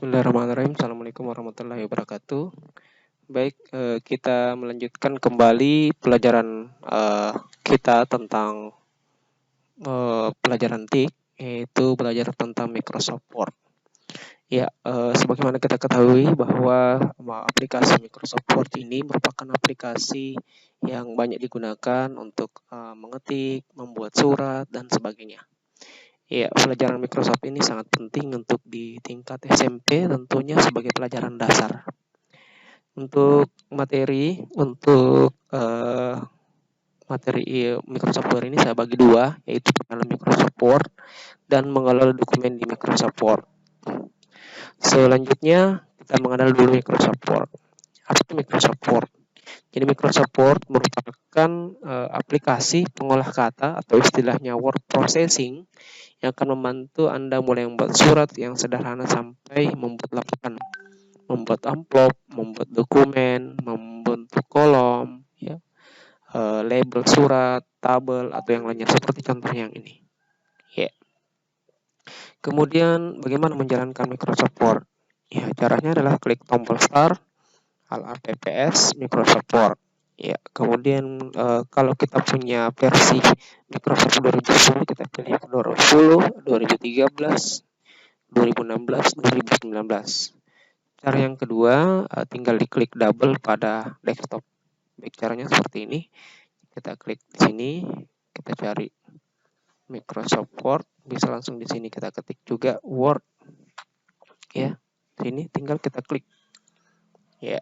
Bismillahirrahmanirrahim. Assalamualaikum warahmatullahi wabarakatuh. Baik, kita melanjutkan kembali pelajaran kita tentang pelajaran TIK, yaitu belajar tentang Microsoft Word. Ya, sebagaimana kita ketahui bahwa aplikasi Microsoft Word ini merupakan aplikasi yang banyak digunakan untuk mengetik, membuat surat, dan sebagainya. Ya, pelajaran Microsoft ini sangat penting untuk di tingkat SMP tentunya sebagai pelajaran dasar. Untuk materi Microsoft Word ini saya bagi dua, yaitu mengenal Microsoft Word dan mengelola dokumen di Microsoft Word. Selanjutnya kita mengenal dulu Microsoft Word. Apa itu Microsoft Word? Jadi Microsoft Word merupakan aplikasi pengolah kata atau istilahnya word processing yang akan membantu Anda mulai membuat surat yang sederhana sampai membuat laporan, membuat amplop, membuat dokumen, membentuk kolom, ya, label surat, tabel, atau yang lainnya seperti contohnya yang ini. Ya. Kemudian bagaimana menjalankan Microsoft Word? Ya, caranya adalah klik tombol Start, Alt PPS, Microsoft Word. Ya, kemudian kalau kita punya versi Microsoft 2010, kita pilih 2010, 2013, 2016, 2019. Cara yang kedua, tinggal diklik double pada desktop. Baik, caranya seperti ini. Kita klik di sini, kita cari Microsoft Word, bisa langsung di sini kita ketik juga Word. Ya, sini tinggal kita klik. Ya.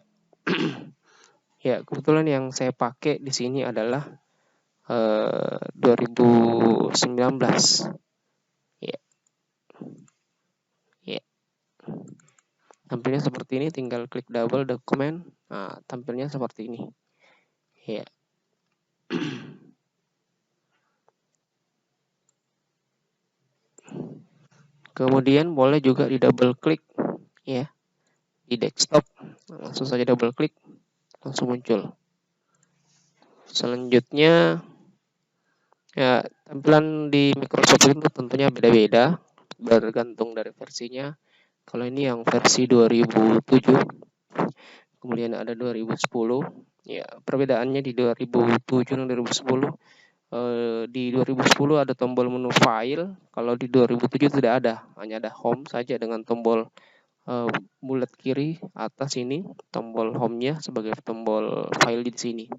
Ya, kebetulan yang saya pakai di sini adalah 2019. Ya. Ya. Tampilnya seperti ini, tinggal klik double dokumen. Nah, tampilnya seperti ini. Ya. Kemudian boleh juga di double klik ya. Di desktop. Langsung saja double klik, langsung muncul. Selanjutnya ya, tampilan di Microsoft itu tentunya beda-beda bergantung dari versinya. Kalau ini yang versi 2007, kemudian ada 2010. Ya, perbedaannya di 2007 dan 2010. Di 2010 ada tombol menu file, kalau di 2007 tidak ada, hanya ada home saja dengan tombol bulat kiri atas ini, tombol home-nya sebagai tombol file di sini.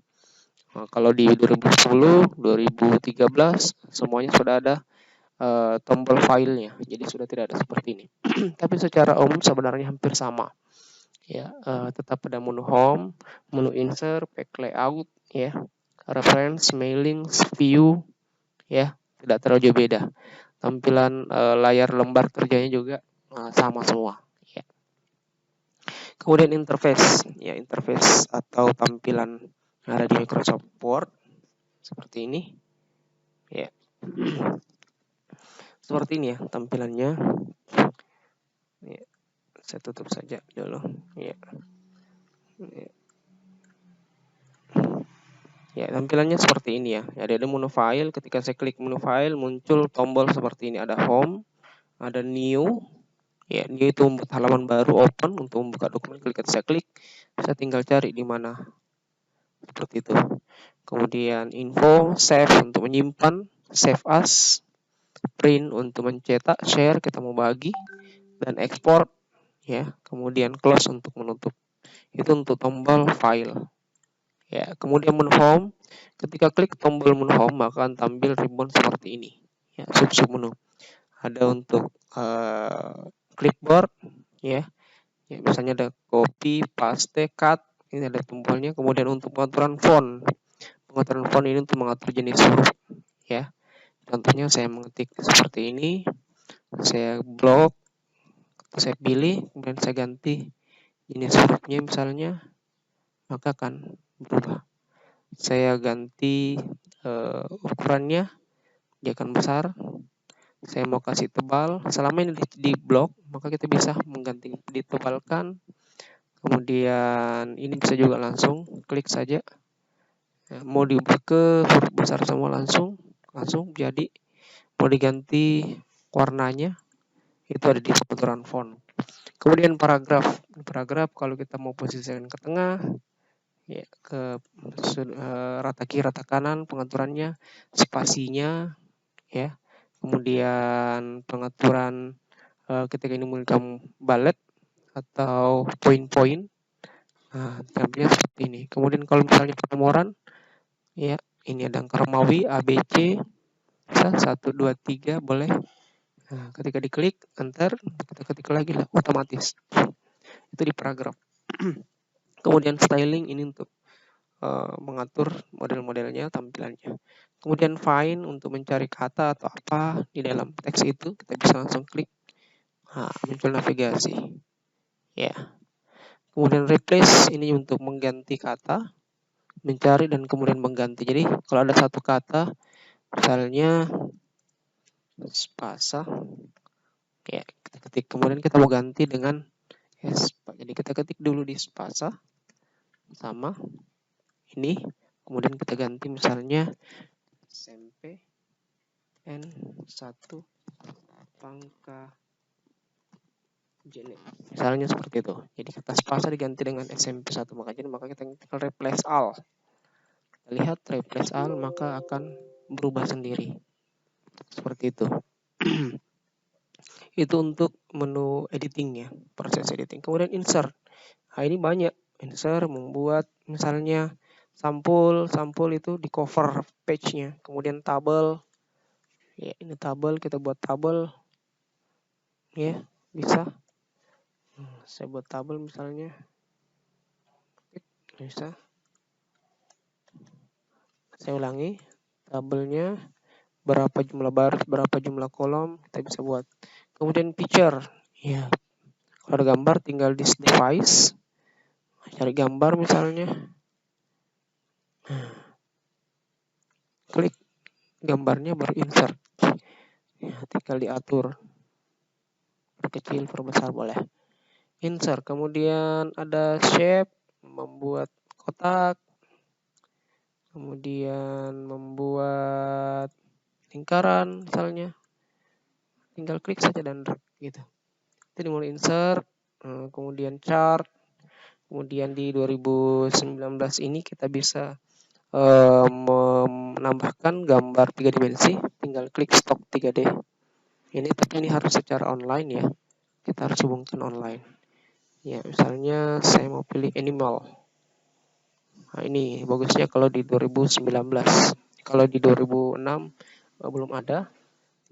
Nah, kalau di 2010, 2013 semuanya sudah ada tombol filenya, jadi sudah tidak ada seperti ini. Tapi secara umum sebenarnya hampir sama. Ya, tetap ada menu home, menu insert, pack layout, ya, reference, mailing, view, ya, tidak terlalu jauh beda. Tampilan layar lembar kerjanya juga sama semua. Ya. Kemudian interface, ya, interface atau tampilan yang ada di Microsoft Word seperti ini. Ya. Seperti ini ya tampilannya. Ya. Saya tutup saja dulu. Ya. Ya. Ya, tampilannya seperti ini ya. Ada menu file. Ketika saya klik menu file, muncul tombol seperti ini. Ada home, ada new. Ya, new itu membuat halaman baru, open untuk membuka dokumen. Ketika saya klik, saya tinggal cari di mana. Seperti itu. Kemudian info, save untuk menyimpan, save as, print untuk mencetak, share kita mau bagi, dan export ya. Kemudian close untuk menutup. Itu untuk tombol file. Ya, kemudian menu home, ketika klik tombol menu home maka akan tampil ribbon seperti ini. Ya, sub menu. Ada untuk clipboard, ya. Ya, misalnya ada copy, paste, cut, ini ada tombolnya. Kemudian untuk pengaturan font ini untuk mengatur jenis huruf, ya. Contohnya saya mengetik seperti ini, saya blok, saya pilih, kemudian saya ganti jenis hurufnya misalnya, maka akan berubah. Saya ganti ukurannya, dia akan besar. Saya mau kasih tebal, selama ini di blok, maka kita bisa mengganti, ditebalkan. Kemudian ini bisa juga langsung klik saja. Mau diubah ke huruf besar semua langsung jadi. Mau diganti warnanya, itu ada di pengaturan font. Kemudian paragraf kalau kita mau posisikan ke tengah, ya ke rata kiri rata kanan pengaturannya, spasinya, ya. Kemudian pengaturan ketika ini menggunakan bullet atau poin-poin. Nah, tampilnya seperti ini. Kemudian kalau misalnya penomoran, ya ini ada angka Romawi A B C, bisa 1 2 3 boleh. Nah, ketika diklik enter, kita ketik lagi lah otomatis. Itu di paragraf. Kemudian styling ini untuk mengatur model-modelnya, tampilannya. Kemudian find untuk mencari kata atau apa di dalam teks itu, kita bisa langsung klik. Nah, muncul navigasi. Ya. Kemudian replace ini untuk mengganti kata, mencari dan kemudian mengganti. Jadi kalau ada satu kata, misalnya spasa, ya kita ketik. Kemudian kita mau ganti dengan jadi kita ketik dulu di spasa sama ini, kemudian kita ganti misalnya SMP N1 pangka Jenet. Misalnya seperti itu. Jadi kata spasa diganti dengan SMP1 pangka Jenet, maka kita tinggal replace all. Kita lihat replace all, maka akan berubah sendiri. Seperti itu. Itu untuk menu editingnya, proses editing. Kemudian insert. Nah, ini banyak. Insert membuat misalnya sampul itu di cover page-nya. Kemudian tabel. Ya, ini tabel, kita buat tabel. Ya, bisa. Saya buat tabel misalnya. Bisa. Saya ulangi. Tabelnya berapa jumlah baris, berapa jumlah kolom, kita bisa buat. Kemudian picture. Ya. Kalau ada gambar tinggal di device. Cari gambar misalnya. Klik gambarnya baru insert. Ya, tinggal diatur. Perkecil, perbesar boleh. Insert. Kemudian ada shape, membuat kotak. Kemudian membuat lingkaran misalnya. Tinggal klik saja dan drag gitu. Itu dimulai insert, kemudian chart. Kemudian di 2019 ini kita bisa menambahkan gambar 3 dimensi, tinggal klik stock 3D. Tapi ini harus secara online ya. Kita harus hubungkan online. Ya, misalnya saya mau pilih animal. Nah, ini bagusnya kalau di 2019. Kalau di 2006 belum ada,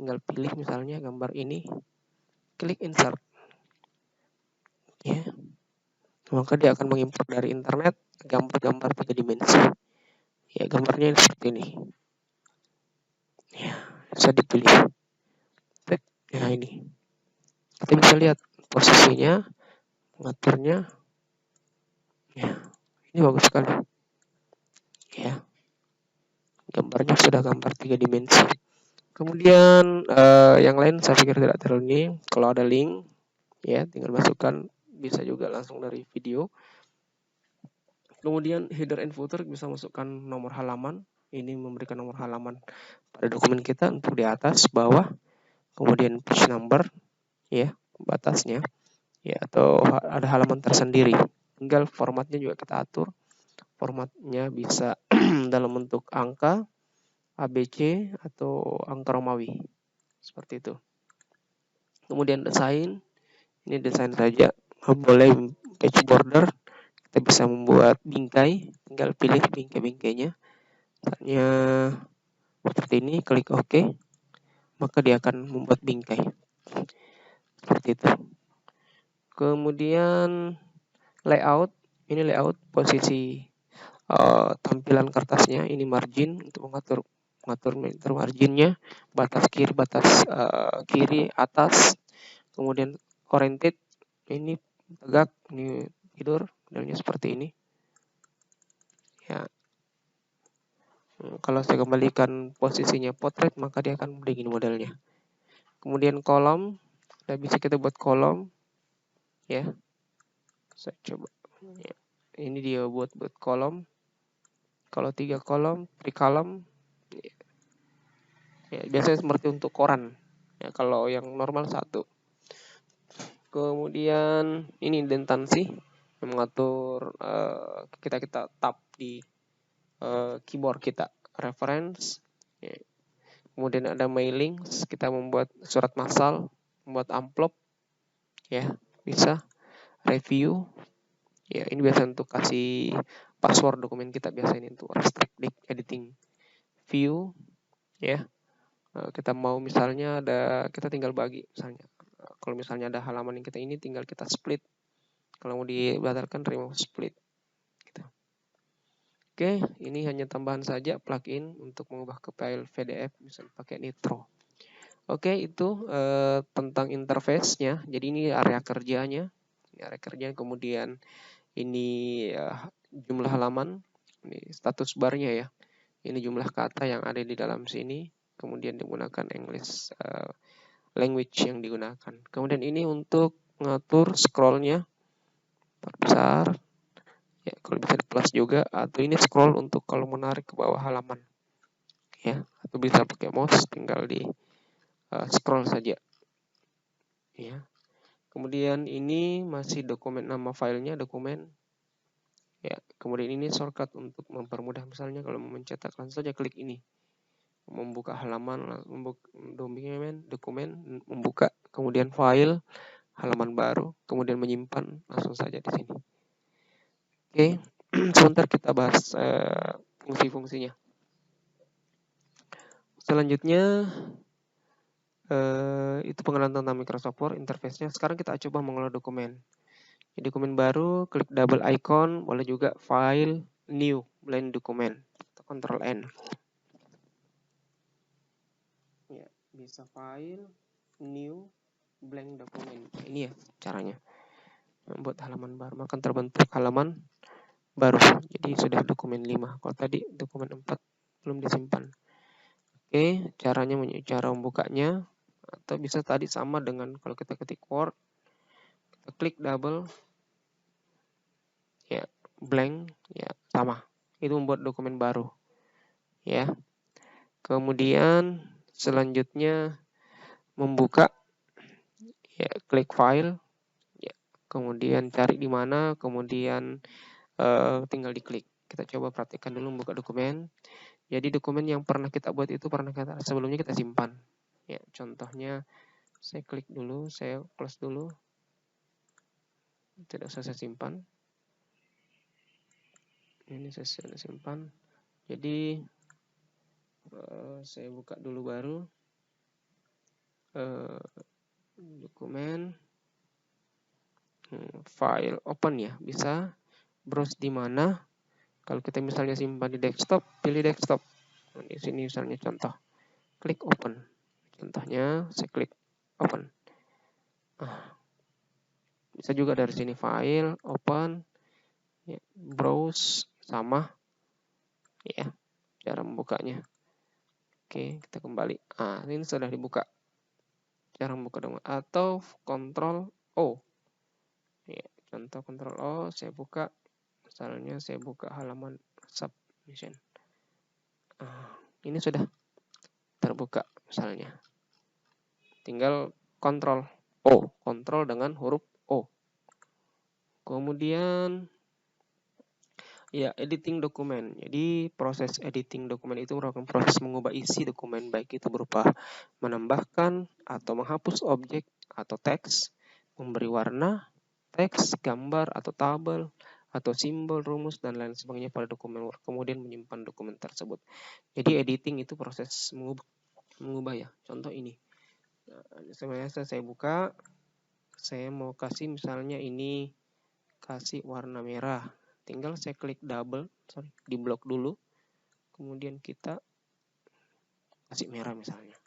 tinggal pilih misalnya gambar ini, klik insert. Ya. Maka dia akan mengimport dari internet gambar-gambar 3 dimensi. Ya, gambarnya seperti ini. Ya, bisa dipilih. Ya, ini. Kita bisa lihat posisinya, mengaturnya. Ya, ini bagus sekali. Ya. Gambarnya sudah gambar 3 dimensi. Kemudian yang lain saya pikir tidak terlalu ini. Kalau ada link, ya tinggal masukkan. Bisa juga langsung dari video. Kemudian header and footer bisa masukkan nomor halaman. Ini memberikan nomor halaman pada dokumen kita untuk di atas, bawah. Kemudian page number, ya batasnya, ya atau ada halaman tersendiri. Tinggal formatnya juga kita atur. Formatnya bisa dalam bentuk angka, ABC atau angka Romawi. Seperti itu. Kemudian desain, ini desain saja. Boleh page border, kita bisa membuat bingkai, tinggal pilih bingkai-bingkainya. Misalnya seperti ini, klik OK, maka dia akan membuat bingkai. Seperti itu. Kemudian layout, ini layout posisi tampilan kertasnya, ini margin untuk mengatur marginnya, batas kiri, kiri, atas, kemudian oriented, ini tegak, ini tidur, modelnya seperti ini. Ya, kalau saya kembalikan posisinya portrait, maka dia akan begini modelnya. Kemudian kolom, bisa kita buat kolom, ya. Saya coba. Ya. Ini dia buat kolom. Kalau 3 kolom, 3 kolom, ya, biasanya seperti untuk koran. Ya, kalau yang normal 1. Kemudian ini indentansi yang mengatur kita tap di keyboard kita, reference. Ya. Kemudian ada mailing, kita membuat surat massal, membuat amplop, ya bisa. Review, ya ini biasa untuk kasih password dokumen kita, biasa ini untuk restrict editing. View, ya kita mau misalnya kita tinggal bagi misalnya. Kalau misalnya ada halaman yang kita ini tinggal kita split. Kalau mau dibatalkan remove split. Gitu. Oke, ini hanya tambahan saja plugin untuk mengubah ke file PDF bisa pakai Nitro. Oke, itu tentang interface-nya. Jadi ini area kerjanya. Ini area kerja, kemudian ini jumlah halaman, ini status barnya ya. Ini jumlah kata yang ada di dalam sini. Kemudian digunakan English language yang digunakan. Kemudian ini untuk mengatur scrollnya besar. Ya, kalau bisa di plus juga, atau ini scroll untuk kalau menarik ke bawah halaman. Ya, atau bisa pakai mouse, tinggal di scroll saja. Ya. Kemudian ini masih dokumen, nama filenya dokumen. Ya, kemudian ini shortcut untuk mempermudah, misalnya kalau mau mencetak langsung saja klik ini. Membuka halaman, dokumen, membuka, kemudian file, halaman baru, kemudian menyimpan langsung saja di sini. Oke, sebentar kita bahas fungsi-fungsinya. Selanjutnya itu pengenalan tentang Microsoft Word, interface-nya. Sekarang kita coba mengelola dokumen. Di dokumen baru, klik double icon, boleh juga file, new, blank dokumen, Ctrl N. Ya, bisa file, new, blank dokumen. Ini ya caranya. Membuat halaman baru, akan terbentuk halaman baru. Jadi sudah dokumen 5. Kalau tadi dokumen 4 belum disimpan. Oke, cara membukanya atau bisa tadi sama dengan kalau kita ketik Word, kita klik double, ya blank, ya sama. Itu membuat dokumen baru. Ya. Kemudian selanjutnya membuka, ya klik file, ya kemudian cari di mana, kemudian tinggal diklik. Kita coba praktikkan dulu membuka dokumen. Jadi dokumen yang pernah kita buat itu sebelumnya kita simpan. Ya, contohnya saya klik dulu, saya close dulu. Tidak usah saya simpan. Ini saya sudah simpan. Jadi saya buka dulu baru dokumen, file open ya, bisa browse di mana. Kalau kita misalnya simpan di desktop, pilih desktop. Nah, di sini misalnya contoh, klik open. Contohnya saya klik open. Bisa juga dari sini file open, ya, browse sama, ya cara membukanya. Oke, kita kembali. Ini sudah dibuka. Cara membuka dokumen atau Ctrl O. Ya, contoh Ctrl O, saya buka. Misalnya saya buka halaman submission. Ini sudah terbuka misalnya. Tinggal Ctrl O, Ctrl dengan huruf O. Kemudian ya editing dokumen. Jadi proses editing dokumen itu merupakan proses mengubah isi dokumen, baik itu berupa menambahkan atau menghapus objek atau teks, memberi warna, teks, gambar atau tabel, atau simbol, rumus, dan lain sebagainya pada dokumen Word, kemudian menyimpan dokumen tersebut. Jadi editing itu proses mengubah ya. Contoh ini. Saya buka, saya mau kasih misalnya ini kasih warna merah. Tinggal saya klik double, di blok dulu. Kemudian kita kasih merah misalnya.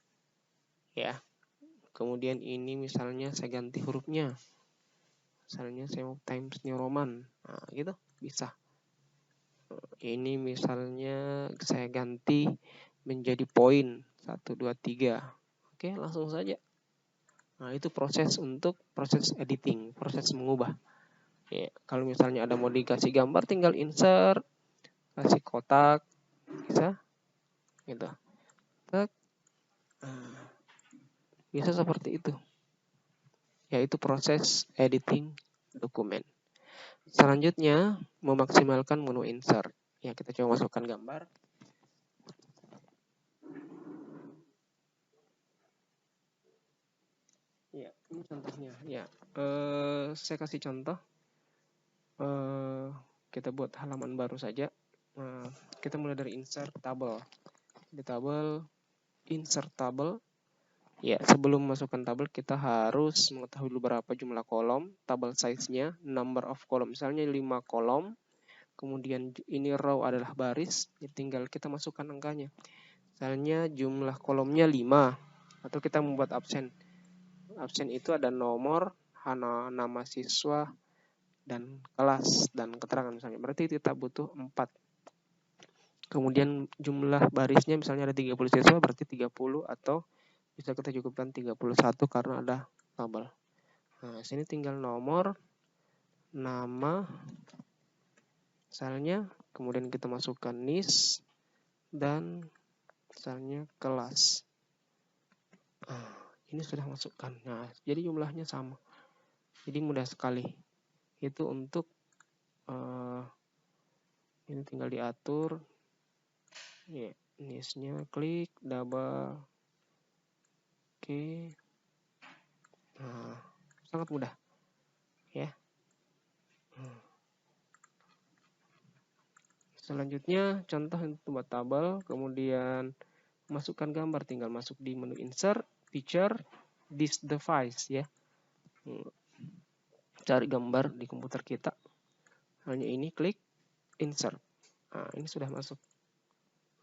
Ya. Kemudian ini misalnya saya ganti hurufnya. Misalnya saya mau Times New Roman. Nah, gitu bisa. Ini misalnya saya ganti menjadi poin 1 2 3. Oke, langsung saja. Nah, itu proses editing, proses mengubah. Ya, kalau misalnya ada mau dikasih gambar, tinggal insert, kasih kotak, bisa, gitu. Bisa seperti itu. yaitu proses editing dokumen. Selanjutnya, memaksimalkan menu insert. Ya, kita coba masukkan gambar. Ya, ini contohnya. Ya, saya kasih contoh. Kita buat halaman baru saja. Kita mulai dari insert table. Di tabel insert table. Ya, sebelum masukkan tabel kita harus mengetahui dulu berapa jumlah kolom, tabel size-nya, number of column. Misalnya 5 kolom. Kemudian ini row adalah baris, ya tinggal kita masukkan angkanya. Misalnya jumlah kolomnya 5, atau kita membuat absen. Absen itu ada nomor, nama siswa, dan kelas, dan keterangan misalnya. Berarti kita butuh 4. Kemudian jumlah barisnya misalnya ada 30 siswa, berarti 30, atau bisa kita cukupkan 31 karena ada tabel. Nah, sini tinggal nomor, nama, misalnya, kemudian kita masukkan NIS, dan misalnya kelas. Ini sudah masukkan. Nah, jadi jumlahnya sama. Jadi mudah sekali. Itu untuk ini tinggal diatur. Ya, NIS-nya klik double. Oke. Nah, sangat mudah. Ya. Selanjutnya contoh untuk buat tabel, kemudian masukkan gambar, tinggal masuk di menu insert, picture, this device ya. Cari gambar di komputer kita. Hanya ini klik insert. Nah, ini sudah masuk.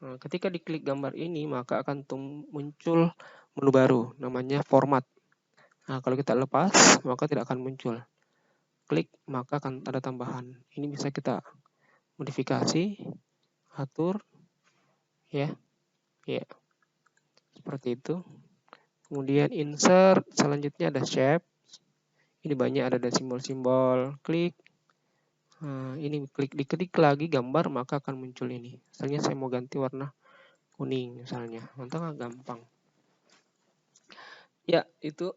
Nah, ketika diklik gambar ini maka akan muncul menu baru namanya format. Nah, kalau kita lepas maka tidak akan muncul. Klik maka akan ada tambahan. Ini bisa kita modifikasi, atur ya. Ya. Seperti itu. Kemudian insert, selanjutnya ada shape. Ini banyak ada simbol-simbol, klik. Nah, ini diklik lagi gambar maka akan muncul ini. Misalnya saya mau ganti warna kuning misalnya. Mantap, gampang. Ya, itu.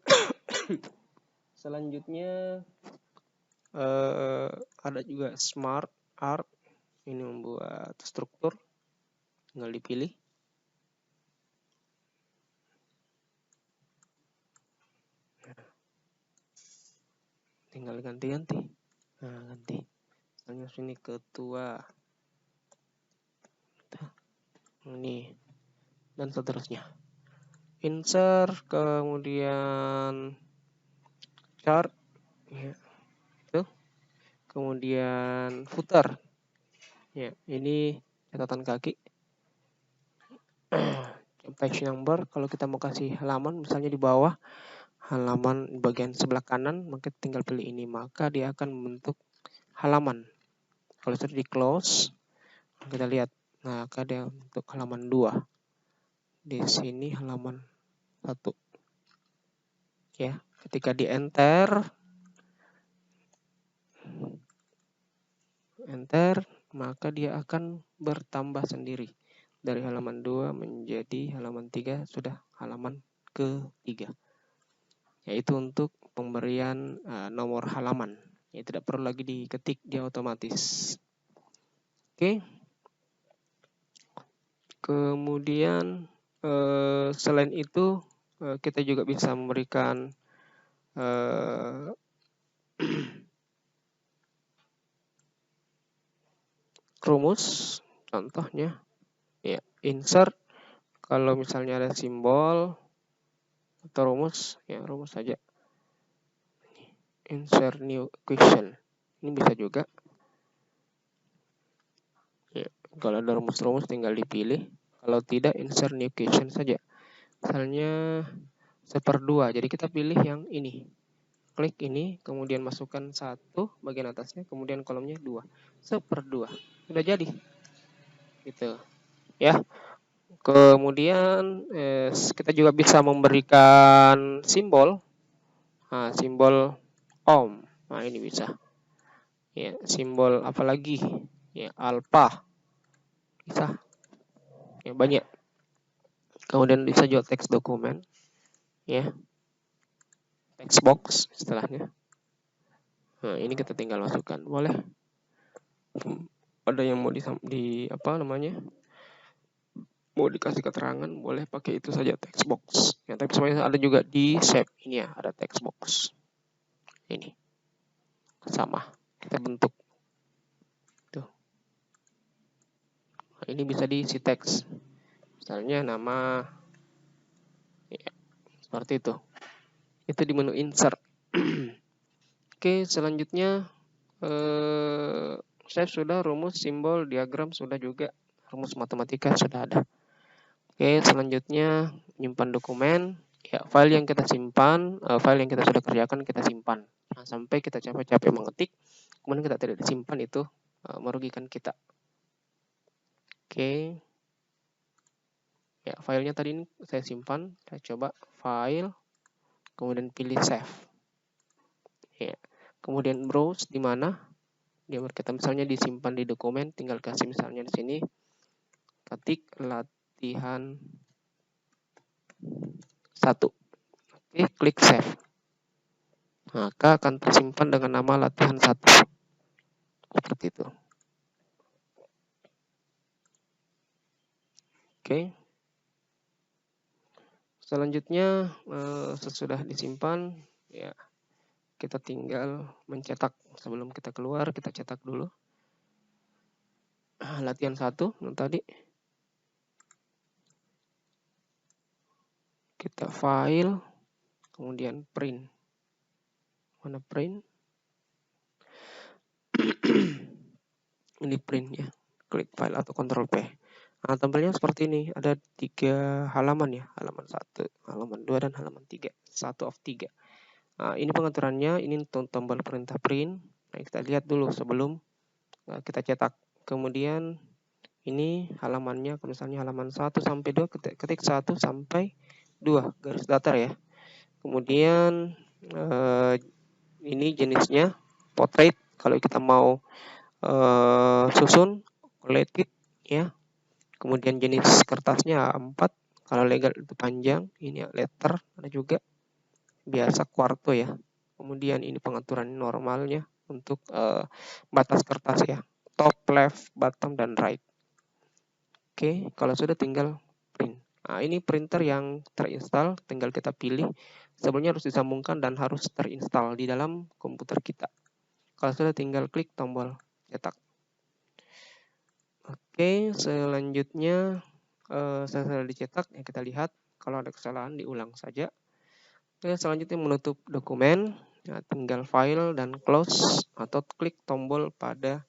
Selanjutnya ada juga smart art. Ini membuat struktur. Tinggal dipilih. Tinggal ganti-ganti. Nah, ganti. Misalnya sini ketua. Ini. Dan seterusnya. Insert, kemudian chart. Ya. Itu. Kemudian footer. Ya, ini catatan kaki. Page number, kalau kita mau kasih halaman misalnya di bawah halaman bagian sebelah kanan, maka tinggal pilih ini, maka dia akan membentuk halaman. Kalau sudah di close, kita lihat, nah maka dia untuk halaman 2. Di sini halaman 1. Ya, ketika di enter, maka dia akan bertambah sendiri. Dari halaman 2 menjadi halaman 3, sudah halaman ke-3. Yaitu untuk pemberian nomor halaman. Ya, tidak perlu lagi diketik, dia otomatis. Oke. Kemudian selain itu kita juga bisa memberikan rumus. Contohnya ya, insert, kalau misalnya ada simbol atau rumus, ya rumus saja. Insert new question. Ini bisa juga. Ya, kalau ada rumus-rumus tinggal dipilih. Kalau tidak, insert new question saja. Misalnya 1/2. Jadi kita pilih yang ini. Klik ini, kemudian masukkan 1 bagian atasnya, kemudian kolomnya 2. 1/2. Sudah jadi. Gitu. Ya. Kemudian kita juga bisa memberikan simbol. Nah, simbol ohm. Nah, ini bisa. Ya, simbol apalagi? Ya, alpha. Bisa. Ya, banyak. Kemudian bisa juga teks dokumen. Ya. text box istilahnya. Nah, ini kita tinggal masukkan. Boleh ada yang mau mau dikasih keterangan, boleh pakai itu saja text box. Ya, tapi sebenarnya ada juga di shape ini ya, ada text box. Ini sama, kita bentuk tuh. Nah, ini bisa diisi teks, misalnya nama, ya, seperti itu. Itu di menu insert. Oke, selanjutnya shape sudah, rumus, simbol, diagram sudah juga, rumus matematika sudah ada. Oke, selanjutnya menyimpan dokumen. Ya, file yang kita simpan, file yang kita sudah kerjakan kita simpan. Nah, sampai kita capek-capek mengetik, kemudian kita tidak disimpan, itu merugikan kita. Oke. Ya, filenya tadi ini saya simpan. Saya coba file, kemudian pilih save. Ya. Kemudian browse di mana? Dia kita misalnya disimpan di dokumen, tinggal kasih misalnya di sini ketik latihan 1. Oke, klik save. Maka akan tersimpan dengan nama latihan 1. Seperti itu. Oke. Selanjutnya sesudah disimpan, ya kita tinggal mencetak. Sebelum kita keluar, kita cetak dulu. Latihan 1 tadi. Kita file, kemudian print. Mana print? Ini print ya. Klik file atau Ctrl P. Nah, tampilnya seperti ini. Ada 3 halaman ya. Halaman 1, halaman 2, dan halaman 3. 1 of 3. Nah, ini pengaturannya. Ini tombol perintah print. Nah, kita lihat dulu sebelum kita cetak. Kemudian ini halamannya, misalnya halaman 1 sampai 2, ketik 1 sampai 2, garis datar ya. Kemudian ini jenisnya portrait. Kalau kita mau susun, collected ya. Kemudian jenis kertasnya A4. Kalau legal itu panjang. Ini letter, ada juga biasa quarto ya. Kemudian ini pengaturan normalnya untuk batas kertas ya. Top, left, bottom, dan right. Oke, kalau sudah tinggal print. Nah, ini printer yang terinstall, tinggal kita pilih. Sebelumnya harus disambungkan dan harus terinstall di dalam komputer kita. Kalau sudah tinggal klik tombol cetak. Oke, selanjutnya saya sudah dicetak. Ya, kita lihat kalau ada kesalahan diulang saja. Oke, selanjutnya menutup dokumen. Ya, tinggal file dan close atau klik tombol pada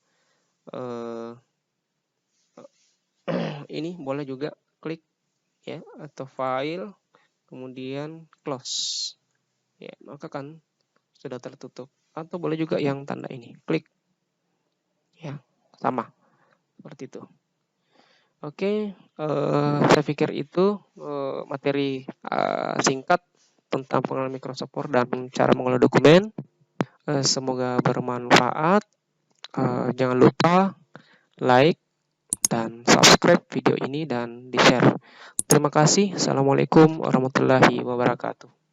ini, boleh juga klik ya, atau file kemudian close ya, maka kan sudah tertutup. Atau boleh juga yang tanda ini, klik ya, sama seperti itu. Oke, saya pikir itu materi singkat tentang penggunaan Microsoft Word dan cara mengolah dokumen. Semoga bermanfaat. Jangan lupa like dan subscribe video ini dan di-share. Terima kasih. Assalamualaikum warahmatullahi wabarakatuh.